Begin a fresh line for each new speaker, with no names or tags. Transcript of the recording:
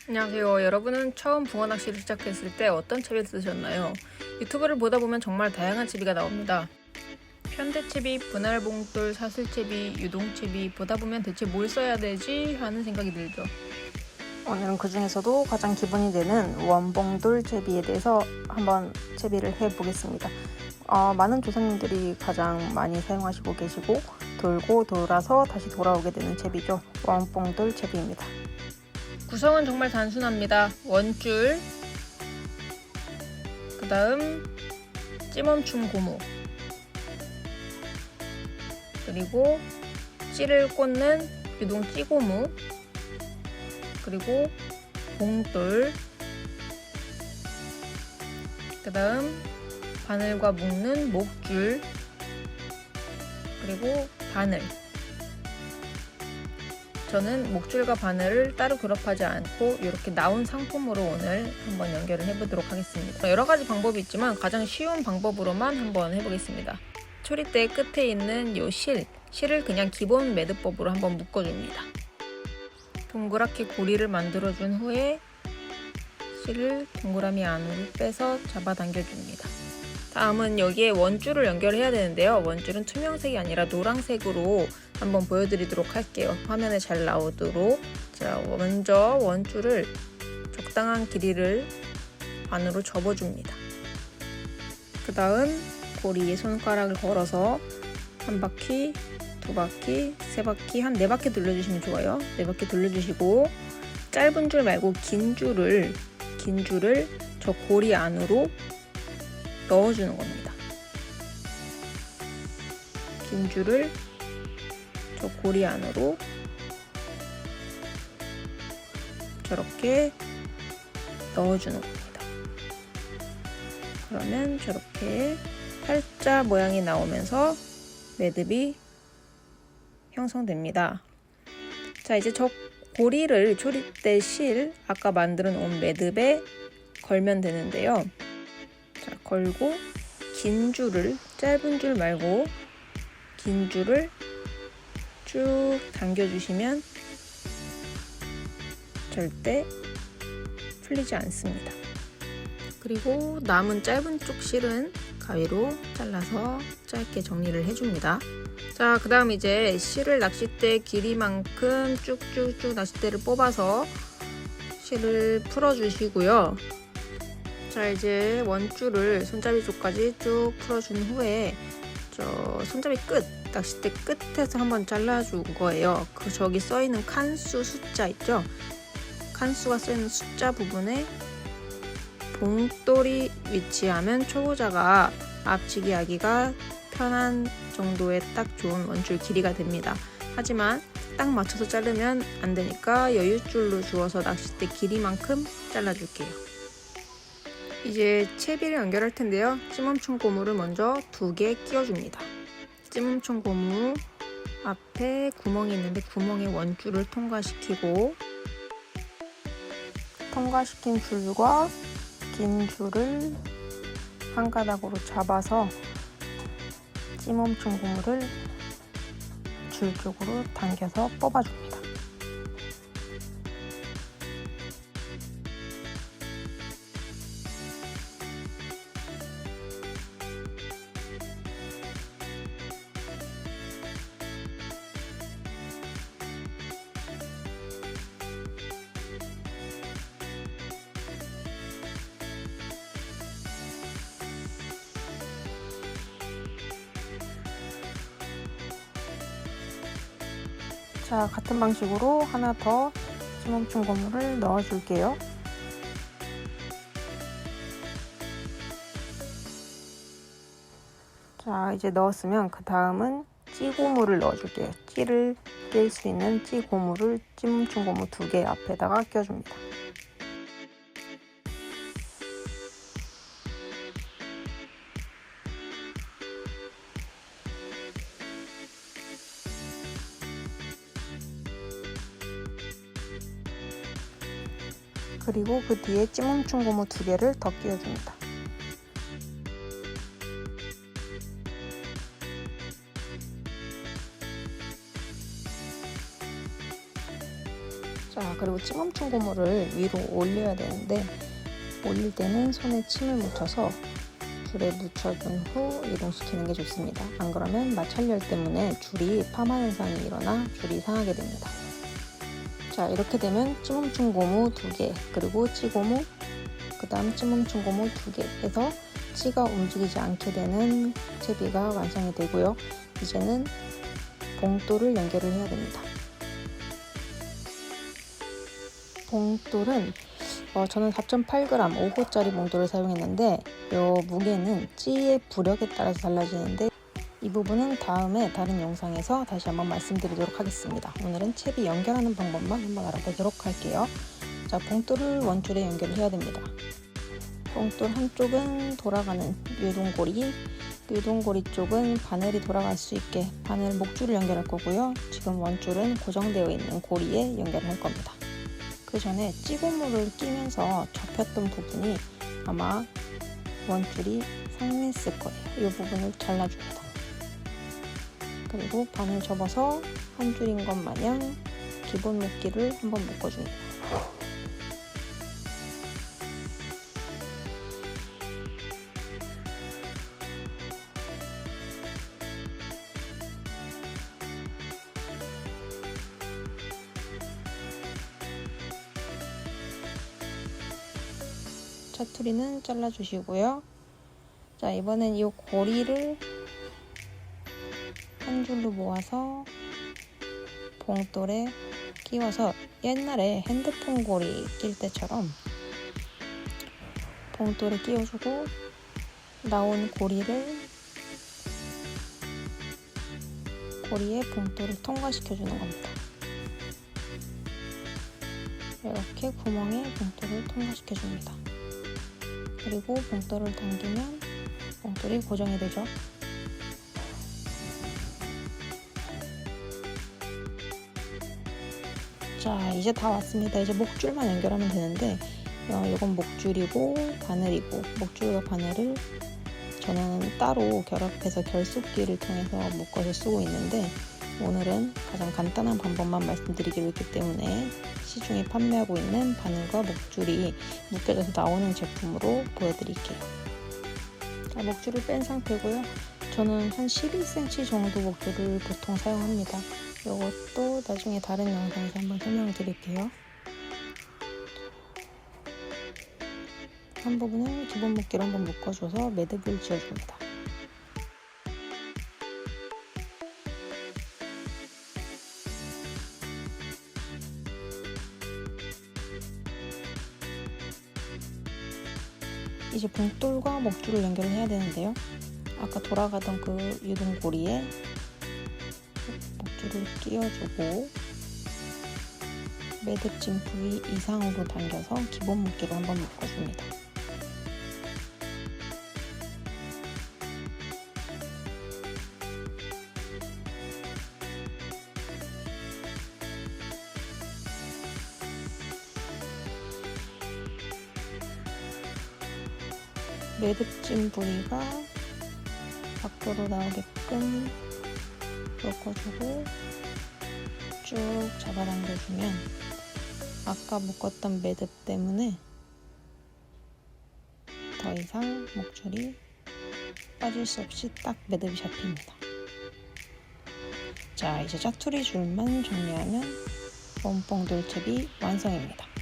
안녕하세요. 여러분은 처음 붕어 낚시를 시작했을 때 어떤 채비 쓰셨나요? 유튜브를 보다 보면 정말 다양한 채비가 나옵니다. 편대채비, 분할봉돌, 사슬채비, 유동채비 보다 보면 대체 뭘 써야 되지 하는 생각이 들죠.
오늘은 그 중에서도 가장 기본이 되는 원봉돌 채비에 대해서 한번 채비를 해보겠습니다. 많은 조상님들이 가장 많이 사용하시고 계시고 돌고 돌아서 다시 돌아오게 되는 채비죠. 원봉돌 채비입니다.
구성은 정말 단순합니다. 원줄, 그 다음 찌멈춤 고무, 그리고 찌를 꽂는 유동 찌고무, 그리고 봉돌, 그 다음 바늘과 묶는 목줄, 그리고 바늘. 저는 목줄과 바늘을 따로 결합하지 않고 이렇게 나온 상품으로 오늘 한번 연결을 해보도록 하겠습니다. 여러 가지 방법이 있지만 가장 쉬운 방법으로만 한번 해보겠습니다. 초리대 끝에 있는 이 실을 그냥 기본 매듭법으로 한번 묶어줍니다. 동그랗게 고리를 만들어준 후에 실을 동그라미 안으로 빼서 잡아당겨줍니다. 다음은 여기에 원줄을 연결해야 되는데요. 원줄은 투명색이 아니라 노란색으로 한번 보여드리도록 할게요. 화면에 잘 나오도록. 자, 먼저 원줄을 적당한 길이를 안으로 접어줍니다. 그 다음 고리에 손가락을 걸어서 한 바퀴, 두 바퀴, 세 바퀴, 한 네 바퀴 돌려주시면 좋아요. 네 바퀴 돌려주시고 짧은 줄 말고 긴 줄을 저 고리 안으로 넣어주는 겁니다. 긴 줄을 저 고리 안으로 저렇게 넣어주는 겁니다. 그러면 저렇게 팔자 모양이 나오면서 매듭이 형성됩니다. 자, 이제 저 고리를 초리대 실 아까 만들어 놓은 매듭에 걸면 되는데요. 자, 걸고 긴 줄을, 짧은 줄 말고 긴 줄을 쭉 당겨주시면 절대 풀리지 않습니다. 그리고 남은 짧은 쪽 실은 가위로 잘라서 짧게 정리를 해줍니다. 자, 그 다음 이제 실을 낚싯대 길이만큼 쭉쭉쭉 낚싯대를 뽑아서 실을 풀어주시고요. 자, 이제 원줄을 손잡이 쪽까지 쭉 풀어준 후에 저 손잡이 끝, 낚싯대 끝에서 한번 잘라준 거예요. 그 저기 써있는 칸수 숫자 있죠? 칸수가 써있는 숫자 부분에 봉돌이 위치하면 초보자가 앞치기 하기가 편한 정도의 딱 좋은 원줄 길이가 됩니다. 하지만 딱 맞춰서 자르면 안 되니까 여유줄로 주어서 낚싯대 길이만큼 잘라줄게요. 이제 채비를 연결할 텐데요. 찌멈춤 고무를 먼저 2개 끼워줍니다. 찌멈춤 고무 앞에 구멍이 있는데 구멍에 원줄을 통과시키고 통과시킨 줄과 긴 줄을 한 가닥으로 잡아서 찌멈춤 고무를 줄 쪽으로 당겨서 뽑아줍니다. 자, 같은 방식으로 하나 더 찌멈춤 고무를 넣어줄게요. 자, 이제 넣었으면 그 다음은 찌고무를 넣어줄게요. 찌를 낄 수 있는 찌고무를 찌멈춤 고무 2개 앞에다가 껴줍니다. 그리고 그 뒤에 찌멈춤 고무 2개를 더 끼워줍니다. 자,
그리고 찜멈춘 고무를 위로 올려야 되는데 올릴 때는 손에 침을 묻혀서 줄에 묻혀준 후 이동시키는 게 좋습니다. 안 그러면 마찰열 때문에 줄이 파마 현상이 일어나 줄이 상하게 됩니다. 자, 이렇게 되면 찜멈춘 고무 2개, 그리고 찌고무, 그 다음 찜멈춘 고무 2개 해서 찌가 움직이지 않게 되는 채비가 완성이 되고요. 이제는 봉돌을 연결을 해야 됩니다. 봉돌은 저는 4.8g 5호짜리 봉돌을 사용했는데 이 무게는 찌의 부력에 따라서 달라지는데 이 부분은 다음에 다른 영상에서 다시 한번 말씀드리도록 하겠습니다. 오늘은 채비 연결하는 방법만 한번 알아보도록 할게요. 자, 봉돌을 원줄에 연결을 해야 됩니다. 봉돌 한쪽은 돌아가는 유동고리 쪽은 바늘이 돌아갈 수 있게 바늘 목줄을 연결할 거고요. 지금 원줄은 고정되어 있는 고리에 연결을 할 겁니다. 그 전에 찌고무를 끼면서 접혔던 부분이 아마 원줄이 상했을 거예요. 이 부분을 잘라줍니다. 그리고 바늘 접어서 한 줄인 것 마냥 기본 묶기를 한번 묶어줍니다. 차투리는 잘라주시고요. 자, 이번엔 이 고리를 한 줄로 모아서 봉돌에 끼워서 옛날에 핸드폰 고리 낄 때처럼 봉돌에 끼워주고 나온 고리에 봉돌을 통과시켜주는 겁니다. 이렇게 구멍에 봉돌을 통과시켜줍니다. 그리고 봉돌을 당기면 봉돌이 고정이 되죠. 자, 이제 다 왔습니다. 이제 목줄만 연결하면 되는데 이건 목줄이고 바늘이고 목줄과 바늘을 저는 따로 결합해서 결속기를 통해서 묶어서 쓰고 있는데 오늘은 가장 간단한 방법만 말씀드리기로 했기 때문에 시중에 판매하고 있는 바늘과 목줄이 묶여져서 나오는 제품으로 보여드릴게요. 자, 목줄을 뺀 상태고요. 저는 한 12cm 정도 목줄을 보통 사용합니다. 이것도 나중에 다른 영상에서 한번 설명을 드릴게요. 한 부분을 기본 묶기로 한번 묶어줘서 매듭을 지어줍니다. 이제 봉돌과 목줄을 연결을 해야 되는데요. 아까 돌아가던 그 유동고리에 목줄을 끼워주고 매듭진 부위 이상으로 당겨서 기본 묶기로 한번 묶어줍니다. 매듭진 부위가 밖으로 나오게끔 묶어주고 쭉 잡아당겨주면 아까 묶었던 매듭 때문에 더 이상 목줄이 빠질 수 없이 딱 매듭이 잡힙니다. 자, 이제 짜투리 줄만 정리하면 원봉돌채비 완성입니다.